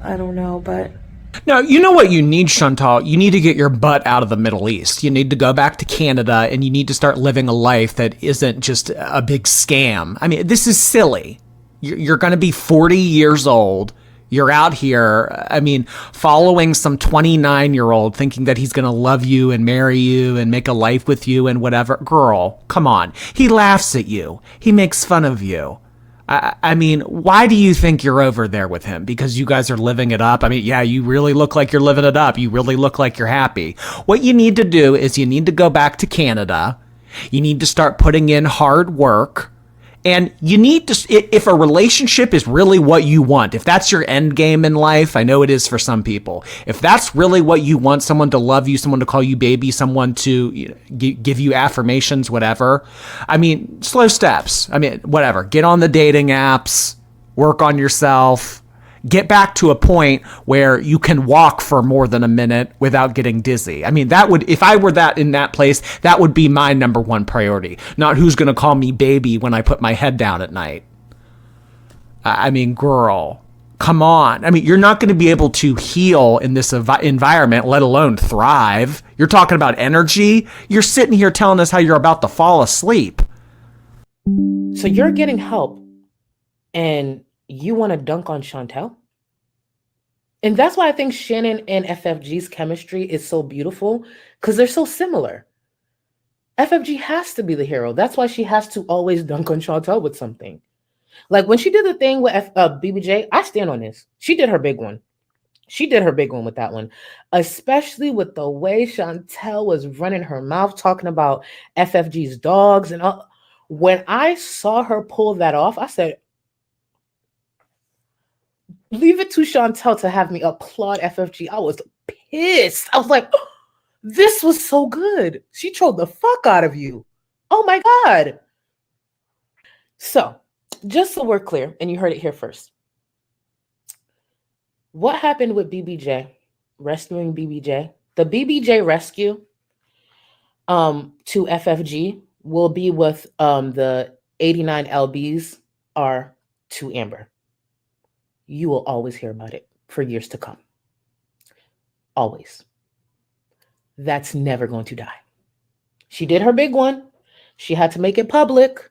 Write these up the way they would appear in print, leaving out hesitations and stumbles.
I don't know, but No, you know what you need, Chantal? You need to get your butt out of the Middle East. You need to go back to Canada and you need to start living a life that isn't just a big scam. I mean, this is silly. You're going to be 40 years old. You're out here, I mean, following some 29-year-old thinking that he's going to love you and marry you and make a life with you and whatever. Girl, come on. He laughs at you. He makes fun of you. I mean, why do you think you're over there with him? Because you guys are living it up? I mean, yeah, you really look like you're living it up. You really look like you're happy. What you need to do is you need to go back to Canada. You need to start putting in hard work. And you need to, if a relationship is really what you want, if that's your end game in life, I know it is for some people. If that's really what you want, someone to love you, someone to call you baby, someone to give you affirmations, whatever. I mean, slow steps. I mean, whatever. Get on the dating apps, work on yourself, get back to a point where you can walk for more than a minute without getting dizzy. I mean, that would, if I were that in that place, that would be my number one priority. Not who's going to call me baby when I put my head down at night. I mean, girl, come on. I mean, you're not going to be able to heal in this environment, let alone thrive. You're talking about energy. You're sitting here telling us how you're about to fall asleep. so you're getting help and you want to dunk on Chantel? And that's why I think Shannon and FFG's chemistry is so beautiful, because they're so similar. FFG has to be the hero. That's why she has to always dunk on Chantel with something. Like when she did the thing with BBJ, I stand on this. She did her big one. She did her big one with that one, especially with the way Chantel was running her mouth talking about FFG's dogs and all. When I saw her pull that off, I said, leave it to Chantel to have me applaud FFG. I was pissed. I was like, oh, this was so good. She trolled the fuck out of you. Oh my God. So, just so we're clear, and you heard it here first. What happened with BBJ, rescuing BBJ? The BBJ rescue to FFG will be with the 89 LBs are to Amber. You will always hear about it for years to come. Always. That's never going to die. She did her big one. She had to make it public.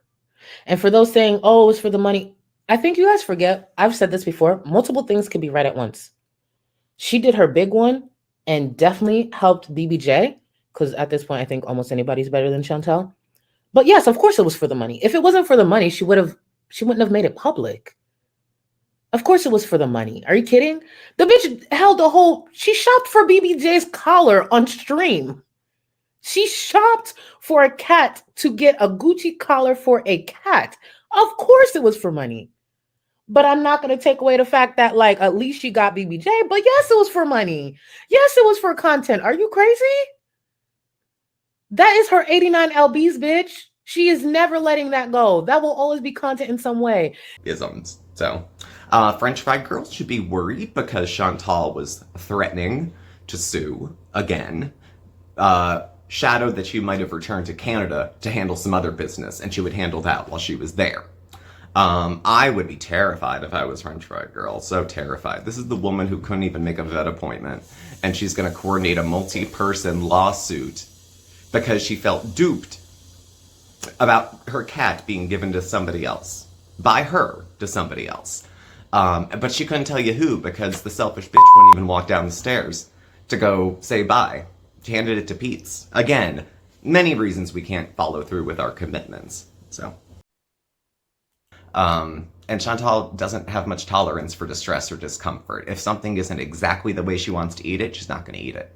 And for those saying, oh, it's for the money, I think you guys forget, I've said this before, multiple things can be right at once. She did her big one and definitely helped BBJ, because at this point, I think almost anybody's better than Chantel. But yes, of course it was for the money. If it wasn't for the money, she wouldn't have made it public. Of course it was for the money. Are you kidding? The bitch held a whole, she shopped for BBJ's collar on stream. She shopped for a cat to get a Gucci collar for a cat. Of course it was for money. But I'm not going to take away the fact that, like, at least she got BBJ. But yes, it was for money. Yes, it was for content. Are you crazy? That is her 89 LBs, bitch. She is never letting that go. That will always be content in some way. Isms. So, French Fried Girls should be worried because Chantal was threatening to sue again. Shadowed that she might have returned to Canada to handle some other business, and she would handle that while she was there. I would be terrified if I was French Fried Girl. So terrified. This is the woman who couldn't even make a vet appointment, and she's going to coordinate a multi-person lawsuit because she felt duped about her cat being given to somebody else. By her to somebody else. But she couldn't tell you who because the selfish bitch wouldn't even walk down the stairs to go say bye. She handed it to Pete's. Again, many reasons we can't follow through with our commitments. So, and Chantal doesn't have much tolerance for distress or discomfort. If something isn't exactly the way she wants to eat it, she's not going to eat it.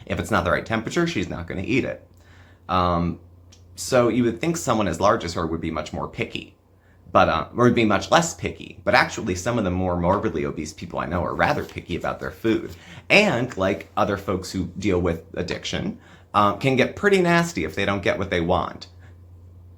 If it's not the right temperature, she's not going to eat it. So you would think someone as large as her would be much more picky. But, or would be much less picky. But actually, some of the more morbidly obese people I know are rather picky about their food. And, like other folks who deal with addiction, can get pretty nasty if they don't get what they want.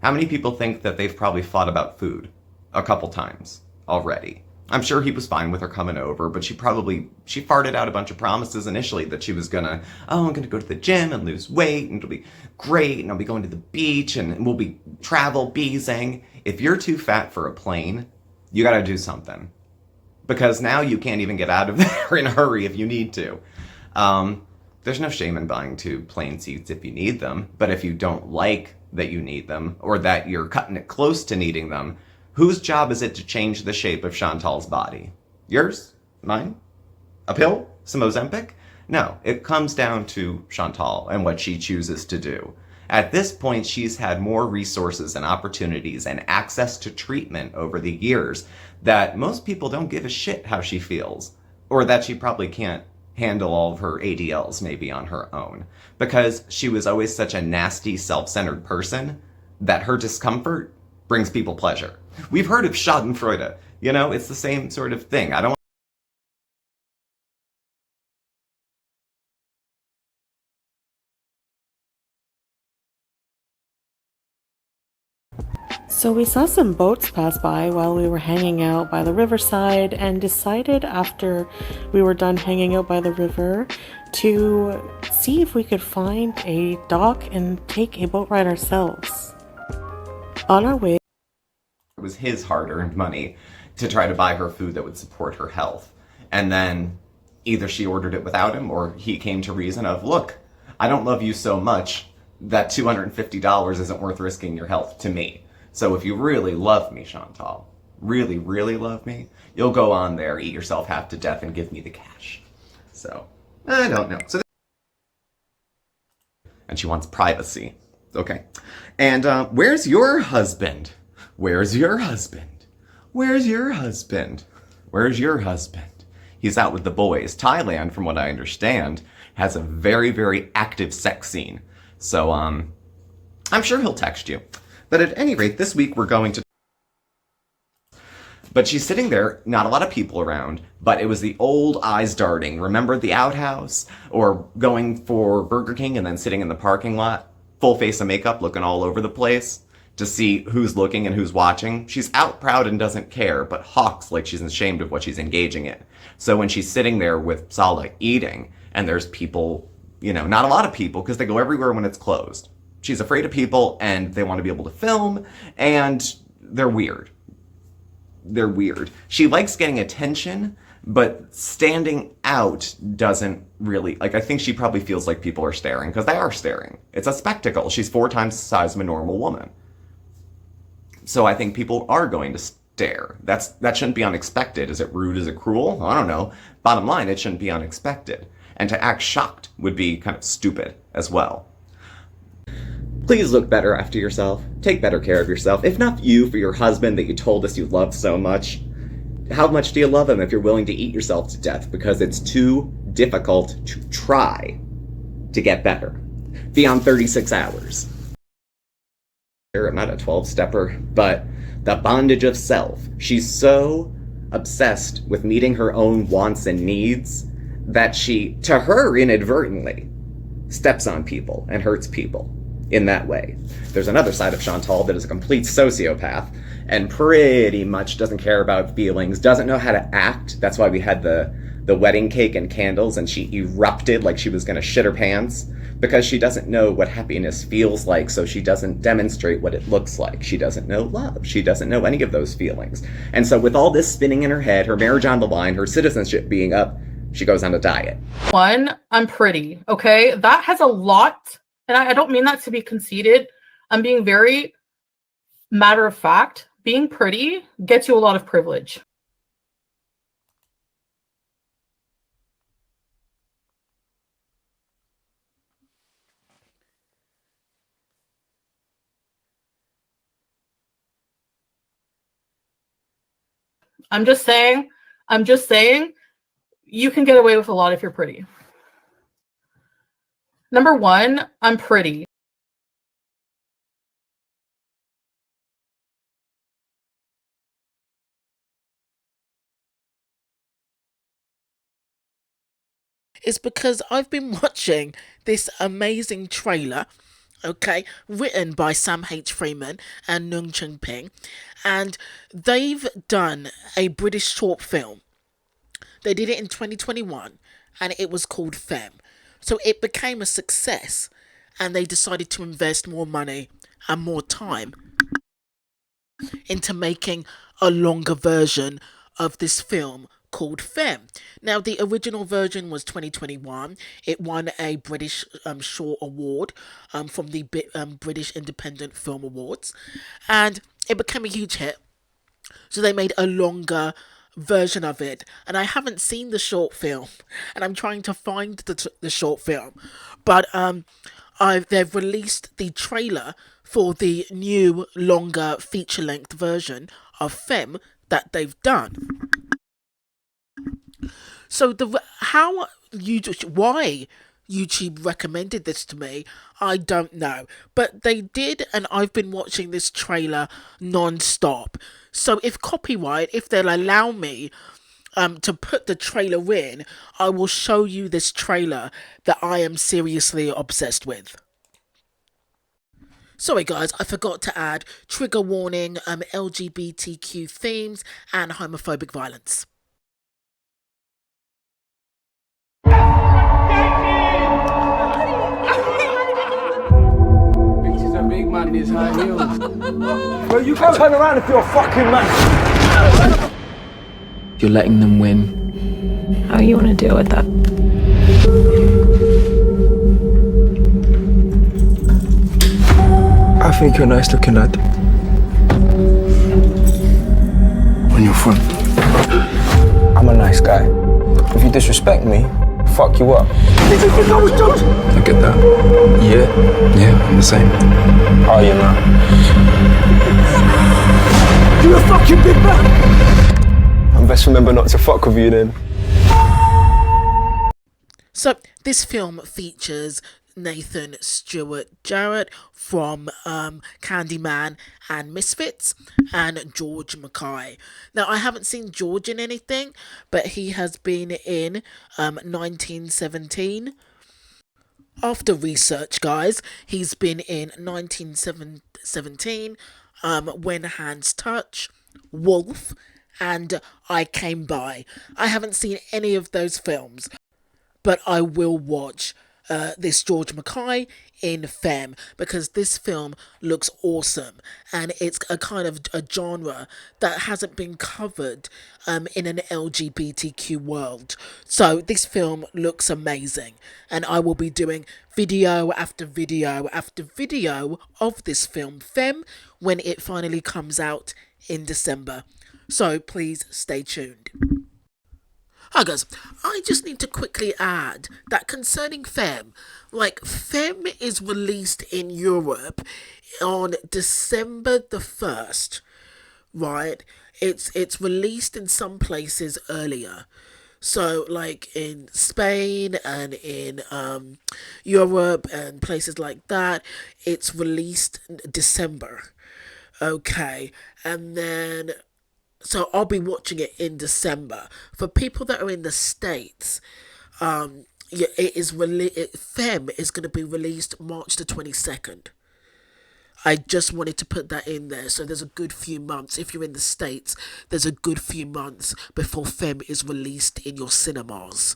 How many people think that they've probably fought about food a couple times already? I'm sure he was fine with her coming over, but she farted out a bunch of promises initially that she was gonna, oh, I'm gonna go to the gym and lose weight, and it'll be great, and I'll be going to the beach, and we'll be travel beezing. If you're too fat for a plane, you gotta do something. because now you can't even get out of there in a hurry if you need to. There's no shame in buying two plane seats if you need them, but if you don't like that you need them or that you're cutting it close to needing them, whose job is it to change the shape of Chantal's body? Yours? Mine? A pill? Some Ozempic? No, it comes down to Chantal and what she chooses to do. At this point, she's had more resources and opportunities and access to treatment over the years that most people don't give a shit how she feels, or that she probably can't handle all of her ADLs maybe on her own, because she was always such a nasty, self-centered person that her discomfort brings people pleasure. We've heard of Schadenfreude. You know, it's the same sort of thing. I don't. So we saw some boats pass by while we were hanging out by the riverside and decided after we were done hanging out by the river to see if we could find a dock and take a boat ride ourselves. On our way, It was his hard-earned money to try to buy her food that would support her health. And then either she ordered it without him or he came to reason of, look, I don't love you so much that $250 isn't worth risking your health to me. So if you really love me, Chantal, really, really love me, you'll go on there, eat yourself half to death, and give me the cash. So, I don't know. And she wants privacy. Okay. And where's your husband? Where's your husband? Where's your husband? Where's your husband? He's out with the boys. Thailand, from what I understand, has a very, very active sex scene. So, I'm sure he'll text you. But at any rate, this week we're going to... But she's sitting there, not a lot of people around, but it was the old eyes darting. Remember the outhouse? Or going for Burger King and then sitting in the parking lot, full face of makeup, looking all over the place to see who's looking and who's watching. She's out proud and doesn't care, but hawks like she's ashamed of what she's engaging in. So when she's sitting there with Sala eating, and there's people, you know, not a lot of people, because they go everywhere when it's closed. She's afraid of people, and they want to be able to film, and they're weird. They're weird. She likes getting attention, but standing out doesn't really... Like, I think she probably feels like people are staring, because they are staring. It's a spectacle. She's 4 times the size of a normal woman. So I think people are going to stare. That shouldn't be unexpected. Is it rude? Is it cruel? I don't know. Bottom line, it shouldn't be unexpected. And to act shocked would be kind of stupid as well. Please look better after yourself. Take better care of yourself. If not you, for your husband that you told us you loved so much. How much do you love him if you're willing to eat yourself to death because it's too difficult to try to get better beyond 36 hours? I'm not a 12-stepper, but the bondage of self. She's so obsessed with meeting her own wants and needs that she, to her inadvertently, steps on people and hurts people in that way. There's another side of Chantal that is a complete sociopath and pretty much doesn't care about feelings, doesn't know how to act. That's why we had the wedding cake and candles and she erupted like she was going to shit her pants, because she doesn't know what happiness feels like, so she doesn't demonstrate what it looks like. She doesn't know love. She doesn't know any of those feelings. And so with all this spinning in her head, her marriage on the line, her citizenship being up, she goes on a diet. One, I'm pretty, okay? That has a lot, and I don't mean that to be conceited. I'm being very matter of fact. Being pretty gets you a lot of privilege. I'm just saying, you can get away with a lot if you're pretty. Number one, I'm pretty. Is because I've been watching this amazing trailer, okay, written by Sam H. Freeman and Nung Chung Ping, and they've done a British short film. They did it in 2021, and it was called Femme. So it became a success, and they decided to invest more money and more time into making a longer version of this film called Femme. Now, the original version was 2021. It won a British Short Award from the British Independent Film Awards, and it became a huge hit. So they made a longer version of it, and I haven't seen the short film, and I'm trying to find the short film, but they've released the trailer for the new longer feature length version of Femme that they've done. So why YouTube recommended this to me, I don't know, but they did, and I've been watching this trailer non-stop. So if they'll allow me to put the trailer in, I will show you this trailer that I am seriously obsessed with. Sorry guys, I forgot to add trigger warning, LGBTQ themes and homophobic violence. Bitches are big man in his high heels. Well, you can turn around if you're a fucking man. You're letting them win. How you want to deal with that? I think you're a nice looking lad. On your front. I'm a nice guy. If you disrespect me, fuck you up. I get that. Yeah, I'm the same. Oh, you know. You're a fucking big man. I best remember not to fuck with you then. So this film features Nathan Stewart Jarrett from Candyman and Misfits, and George Mackay. Now, I haven't seen George in anything, but he has been in 1917. After research, guys, he's been in 1917, When Hands Touch, Wolf, and I Came By. I haven't seen any of those films, but I will watch this George Mackay in Femme, because this film looks awesome, and it's a kind of a genre that hasn't been covered in an LGBTQ world. So this film looks amazing, and I will be doing video after video after video of this film Femme when it finally comes out in December. So please stay tuned. Hi guys, I just need to quickly add that concerning Femme, Femme is released in Europe on December the 1st, right? It's released in some places earlier. So, in Spain and in Europe and places like that, it's released in December. Okay, and then so I'll be watching it in December. For people that are in the States, Femme is going to be released March the 22nd. I just wanted to put that in there. So there's a good few months. If you're in the States, there's a good few months before Femme is released in your cinemas.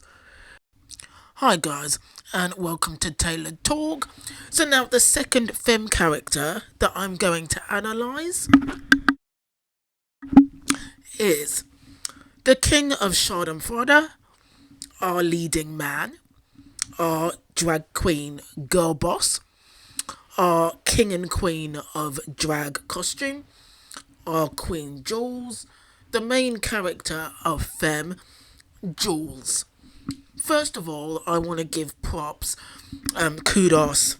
Hi guys, and welcome to Tailored Talk. So now the second Femme character that I'm going to analyse is the King of Schadenfreude, our leading man, our drag queen girl boss, our king and queen of drag costume, our queen Jules, the main character of Femme, Jules. First of all, I want to give props, kudos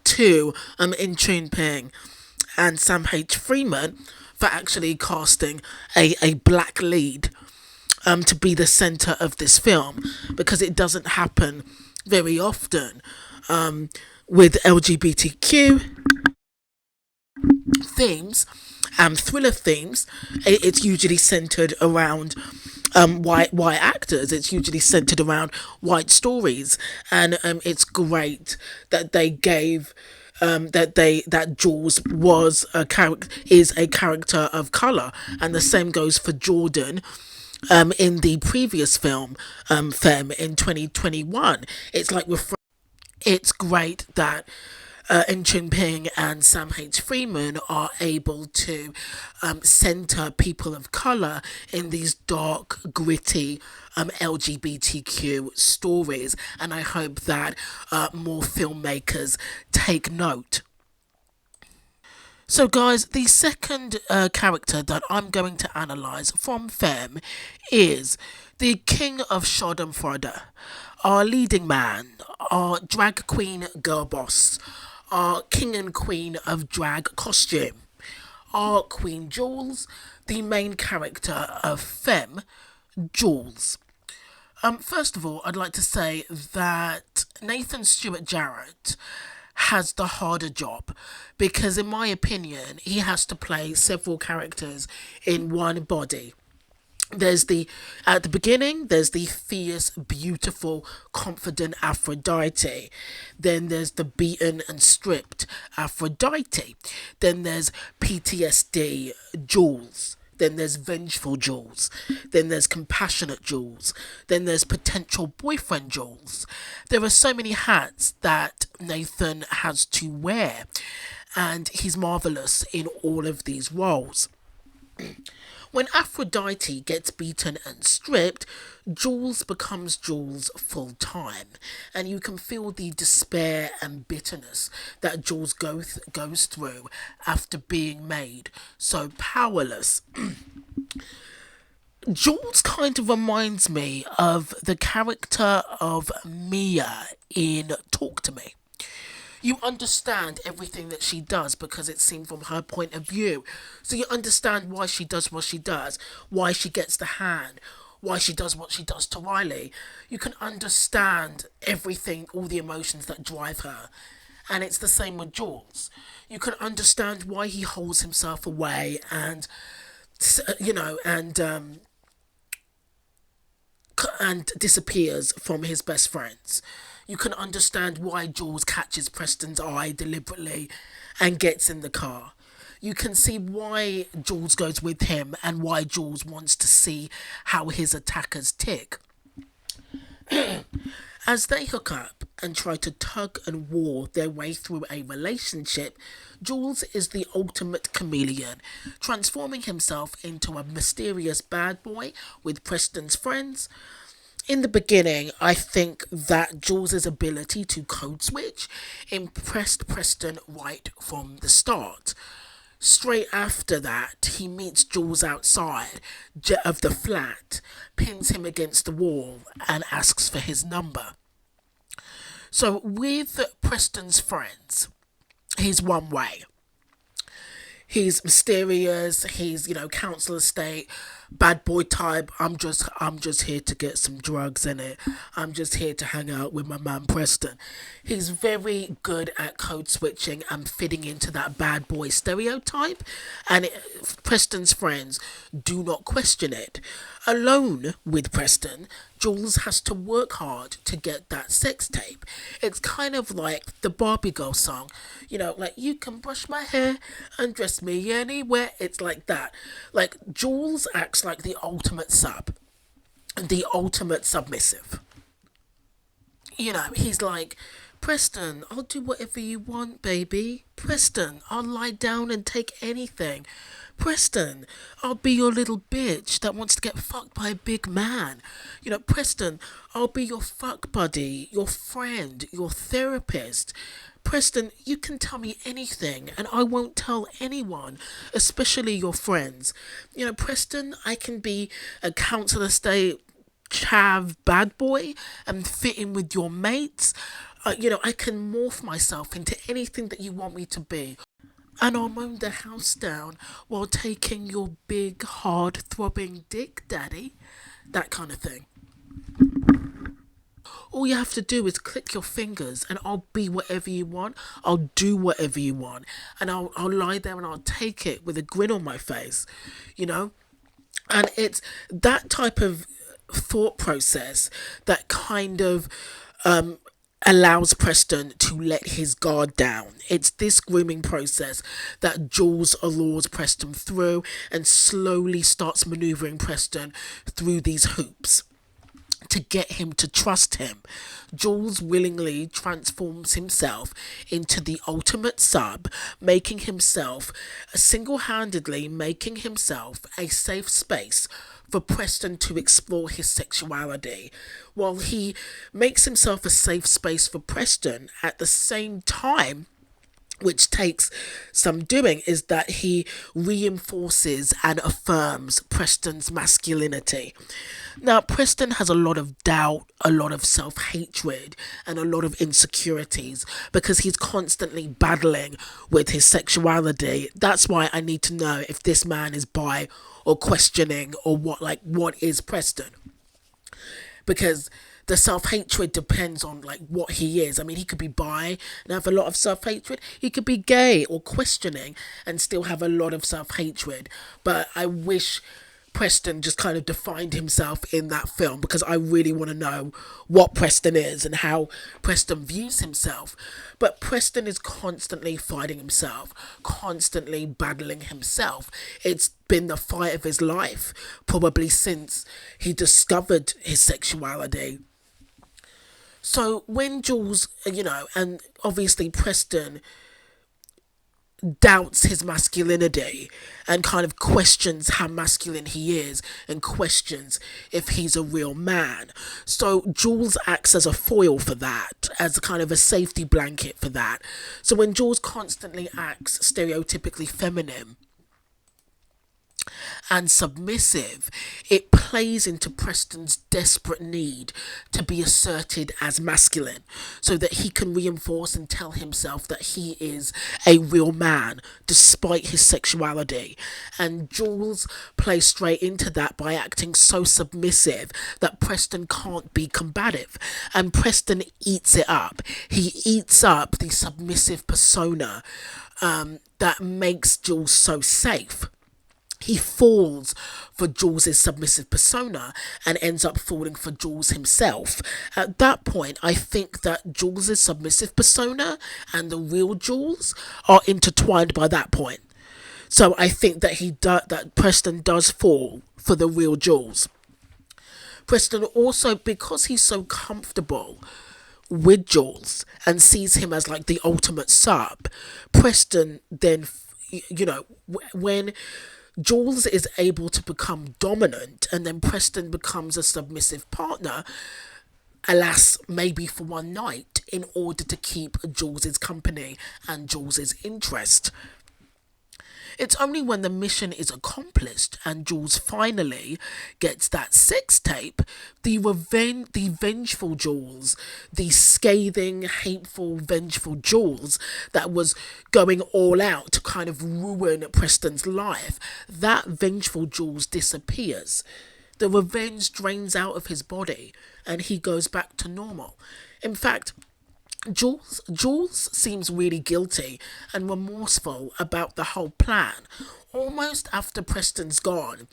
to In Chun Ping and Sam H. Freeman for actually casting a black lead to be the centre of this film, because it doesn't happen very often with LGBTQ themes and thriller themes. It's usually centred around white actors. It's usually centred around white stories, and it's great that they gave that Jules is a character of colour, and the same goes for Jordan in the previous film Femme in 2021. It's great that Chun Ping and Sam H. Freeman are able to center people of color in these dark, gritty LGBTQ stories, and I hope that more filmmakers take note. So, guys, the second character that I'm going to analyse from Femme is the King of Schadenfreude, our leading man, our drag queen girl boss, our king and queen of drag costume, our Queen Jules, the main character of Femme, Jules. First of all, I'd like to say that Nathan Stewart Jarrett has the harder job because, in my opinion, he has to play several characters in one body. There's the At the beginning, there's the fierce, beautiful, confident Aphrodite. Then there's the beaten and stripped Aphrodite. Then there's PTSD Jules. Then there's vengeful Jules. Then there's compassionate Jules. Then there's potential boyfriend Jules. There are so many hats that Nathan has to wear, and he's marvelous in all of these roles. When Aphrodite gets beaten and stripped, Jules becomes Jules full time, and you can feel the despair and bitterness that Jules goes through after being made so powerless. Jules kind of reminds me of the character of Mia in Talk to Me. You understand everything that she does because it's seen from her point of view. So you understand why she does what she does, why she gets the hand, why she does what she does to Riley. You can understand everything, all the emotions that drive her. And it's the same with Jules. You can understand why he holds himself away and, and disappears from his best friends. You can understand why Jules catches Preston's eye deliberately and gets in the car. You can see why Jules goes with him and why Jules wants to see how his attackers tick. As they hook up and try to tug and war their way through a relationship, Jules is the ultimate chameleon, transforming himself into a mysterious bad boy with Preston's friends. In the beginning, I think that Jules' ability to code switch impressed Preston right from the start. Straight after that, he meets Jules outside of the flat, pins him against the wall, and asks for his number. So with Preston's friends, he's one way. He's mysterious, he's, council estate, bad boy type. I'm just here to get some drugs in it. I'm just here to hang out with my man Preston. He's very good at code switching and fitting into that bad boy stereotype, and Preston's friends do not question it. Alone with Preston, Jules has to work hard to get that sex tape. It's kind of like the Barbie Girl song, like you can brush my hair and dress me anywhere. It's like that. Like Jules acts like the ultimate sub, the ultimate submissive. He's like, Preston, I'll do whatever you want, baby. Preston, I'll lie down and take anything. Preston, I'll be your little bitch that wants to get fucked by a big man. Preston, I'll be your fuck buddy, your friend, your therapist. Preston, you can tell me anything and I won't tell anyone, especially your friends. Preston, I can be a council estate chav bad boy and fit in with your mates. I can morph myself into anything that you want me to be. And I'll mow the house down while taking your big, hard, throbbing dick, daddy. That kind of thing. All you have to do is click your fingers and I'll be whatever you want. I'll do whatever you want. And I'll lie there and I'll take it with a grin on my face, And it's that type of thought process that kind of allows Preston to let his guard down. It's this grooming process that Jules allures Preston through and slowly starts maneuvering Preston through these hoops to get him to trust him. Jules willingly transforms himself into the ultimate sub, making himself, single-handedly making himself a safe space for Preston to explore his sexuality. While he makes himself a safe space for Preston, at the same time, which takes some doing, is that he reinforces and affirms Preston's masculinity. Now, Preston has a lot of doubt, a lot of self-hatred, and a lot of insecurities because he's constantly battling with his sexuality. That's why I need to know if this man is bi or questioning or what is Preston. Because the self-hatred depends on what he is. I mean, he could be bi and have a lot of self-hatred. He could be gay or questioning and still have a lot of self-hatred. But I wish Preston just kind of defined himself in that film, because I really want to know what Preston is and how Preston views himself. But Preston is constantly fighting himself, constantly battling himself. It's been the fight of his life, probably since he discovered his sexuality. So when Jules, and obviously Preston doubts his masculinity and kind of questions how masculine he is and questions if he's a real man. So Jules acts as a foil for that, as a kind of a safety blanket for that. So when Jules constantly acts stereotypically feminine and submissive, it plays into Preston's desperate need to be asserted as masculine so that he can reinforce and tell himself that he is a real man despite his sexuality. And Jules plays straight into that by acting so submissive that Preston can't be combative, and Preston eats it up. He eats up the submissive persona that makes Jules so safe. He falls for Jules' submissive persona and ends up falling for Jules himself. At that point, I think that Jules' submissive persona and the real Jules are intertwined by that point. So I think that that Preston does fall for the real Jules. Preston also, because he's so comfortable with Jules and sees him as the ultimate sub, Preston then, when Jules is able to become dominant and then Preston becomes a submissive partner, alas, maybe for one night, in order to keep Jules's company and Jules's interest. It's only when the mission is accomplished and Jules finally gets that sex tape, the vengeful Jules, the scathing, hateful, vengeful Jules that was going all out to kind of ruin Preston's life, that vengeful Jules disappears. The revenge drains out of his body and he goes back to normal. In fact, Jules seems really guilty and remorseful about the whole plan, almost after Preston's gone.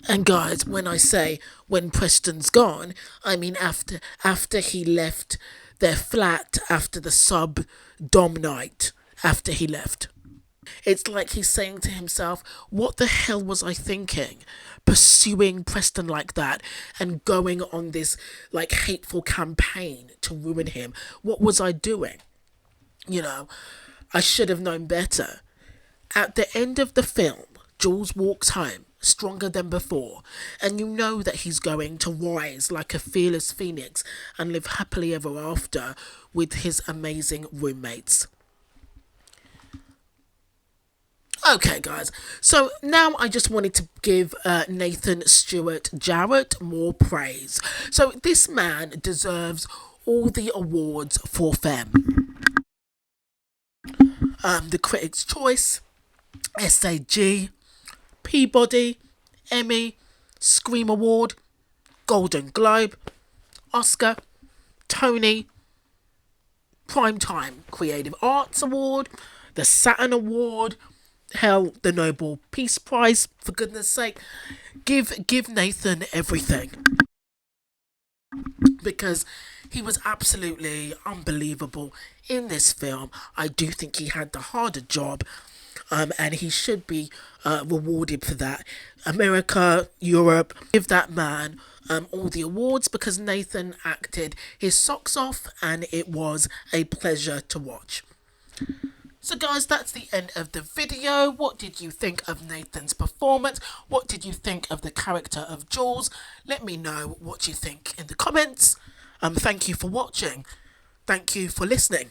And guys, when I say when Preston's gone, I mean after he left their flat after the sub-dom night, after he left. It's like he's saying to himself, what the hell was I thinking? Pursuing Preston like that and going on this hateful campaign to ruin him. What was I doing? I should have known better. At the end of the film, Jules walks home stronger than before, and you know that he's going to rise like a fearless phoenix and live happily ever after with his amazing roommates. Okay, guys, so now I just wanted to give Nathan Stewart Jarrett more praise. So this man deserves all the awards for Femme. The Critics' Choice, SAG, Peabody, Emmy, Scream Award, Golden Globe, Oscar, Tony, Primetime Creative Arts Award, the Saturn Award, hell, the Nobel Peace Prize, for goodness sake. Give Nathan everything, because he was absolutely unbelievable in this film. I do think he had the harder job, and he should be rewarded for that. America, Europe, give that man all the awards, because Nathan acted his socks off and it was a pleasure to watch. So guys, that's the end of the video. What did you think of Nathan's performance? What did you think of the character of Jules? Let me know what you think in the comments. Thank you for watching. Thank you for listening.